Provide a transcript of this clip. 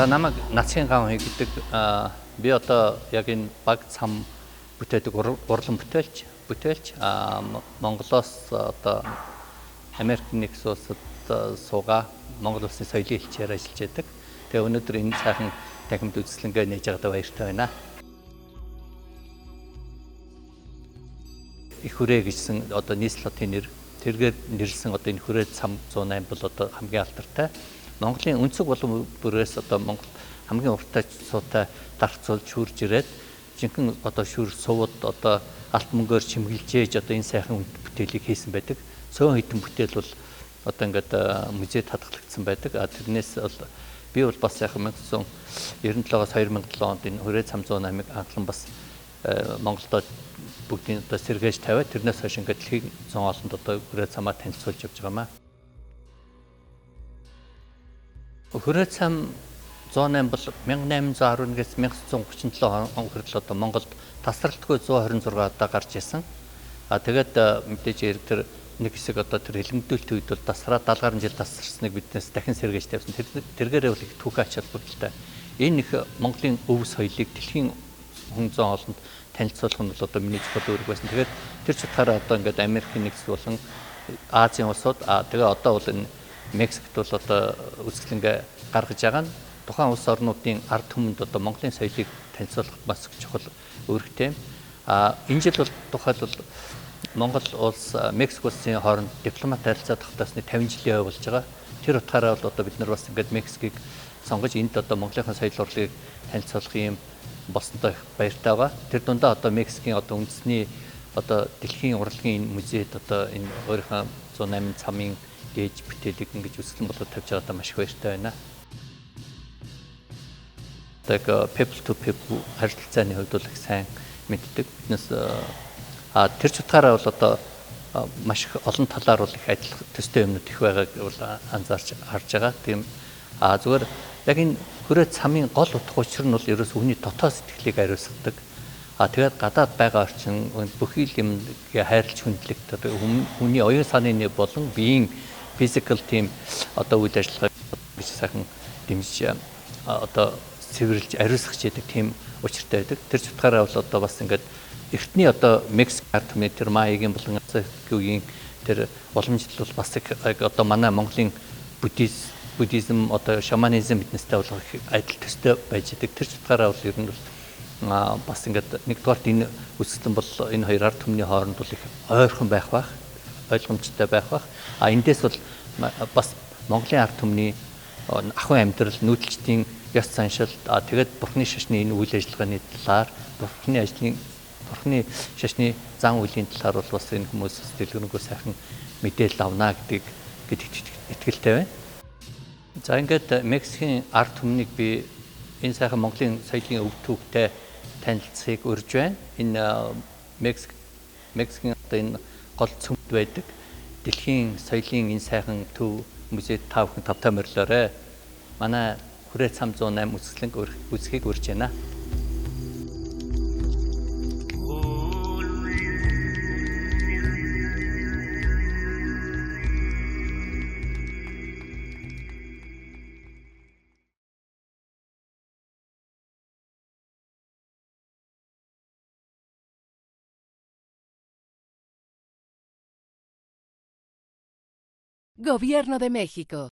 За намайг Нацгийн ган хий гэдэг би одоо яг энэ баг цам бүтээдэг урлан бүтээлч Монголоос одоо Америк нэгдсэн улсад суугаа Монгол улсын соёлын хэлчээр ажиллаж байдаг. Тэгээ өнөөдөр энэ сайхан танхимд үзэсгэлэнгээ нээж байгаадаа баяртай байна. Их хүрээ гэжсэн одоо нийслэлтийн нэр тэргээр нэрлсэн одоо энэ хүрээ цам 108 бол одоо хамгийн алдартай. Монголын өнцөг болон бүрээс одоо Монгол хамгийн урттай цуутай дарцуулж шүүрж ирээд жинхэнэ одоо шүүр сувд одоо алт мөнгөөр чимгэлжээж одоо энэ сайхан бүтээлийг хийсэн байдаг. Цөөн хэдэн бүтээл бол одоо ингээд музейд хадгалагдсан байдаг. Тэрнээс бол би бол бас яг 1997-оос 2007 онд энэ хүрээ цам 108-ыг анхлан бас Монголдо бүгдийн одоо сэргээж тавиад тэрнээс хойш ингээд дэлхийн зүүн олонд одоо хүрээ цамаа танилцуулж явж байгаамаа. Хүрээ цам 108 бол 1811-ээс 1937 он хүртэл одоо Монголд тасралтгүй 126 удаа гарч ирсэн. Тэгээд мэдээж эрг тэр нэг хэсэг одоо тэр хэлмэдүүлэлт үед бол тасраад 70 жил тасарсныг биднээс дахин сэргээж тавьсан. Тэргээрээ бол их түүхэн ач холбогдолтой. Энэ их Монголын өв соёлыг дэлхийн хүн зүүн олонд танилцуулах нь бол одоо миний чухал үүрэг байсан. Тэгээд тэр чухаараа одоо ингээд Америк нэгдсэн болон Азийн улсууд тэгээ одоо бол энэ Мексикт бол одоо үзэсгэлэнгээ гаргаж байгаа нь тухайн улс орнуудын ард түмэнд одоо Монголын соёлыг танилцуулах бас чухал үүрэгтэй. Энэ жил бол тухайлбал Монгол улс Мексик улсын хооронд дипломат харилцаа тогтоосны 50 жилийн өв болж байгаа. Тэр утгаараа бол одоо бид нар бас ингээд Мексикийг сонгож энд одоо Монголынхаа соёл урлагийг танилцуулах юм болсонтой баяртай байгаа. Тэр дундаа одоо Мексикийн одоо үндэсний одоо дэлхийн урлагийн музейд одоо энэ өөрийнхөө 108 цамын дээж бүтээлийг ингэж үзэсгэлэн болоод тавьж байгаадаа маш их баяртай байна. Так people to people харилцааны хувьд бол их сайн мэддэг. Биднээс тэр ч утгаараа бол одоо маш их олон талаар бол их адил төстэй юмнууд их байгааг бол анзаарч харж байгаа. Тийм зүгээр яг энэ хүрээ цамын гол утга учир нь бол ерөөс хүний дотоод сэтгэлийг ариусгадаг. Тэгээд гадаад байгаа орчин бүхий л юм хайрлж хүндлэгт одоо хүний оюун санааны болон биеийн physical team одоо үйл ажиллагаа гэж сайхан дэмжиж одоо цэвэрлж ариусгах гэдэг тийм учиртай байдаг. Тэр ч утгаараа бол одоо бас ингээд эртний одоо Мексик ард түмний тэр Майягийн болон Ацтекийн тэр уламжлал бол бас одоо манай Монголын буддизм одоо шаманизм биднээстэй бол адил төстэй байж идэг. Тэр ч утгаараа бол ер нь бас ингээд нэгдүгээрт энэ үсгэлэн бол энэ хоёр ард түмний хооронд бол их ойрхон байх бах, ойлгомжтой байх бах. Эндээс бол бас Монголын ард түмний ахуйн амьдрал, нүүдэлчдийн ёс заншил тэгээд бурхны шашны энэ үйл ажиллагааны талаар бурхны шашны зан үйлийн талаар бол бас энэ хүмүүс дэлгэрэнгүй сайхан мэдээлэл авна гэдэгт итгэлтэй байна. За ингээд Мексикийн ард түмнийг би энэ сайхан Монголын соёлын өв түүхтэй танилцахыг урьж байна. Энэ Мексикийн одоо энэ гол цөмд байдаг дэлхийн соёлын энэ сайхан төв музейд та бүхэн тавтай морилоорой. Манай хүрээ цам 108 үзэсгэлэнг үзхийг урьж байна. Gobierno de México.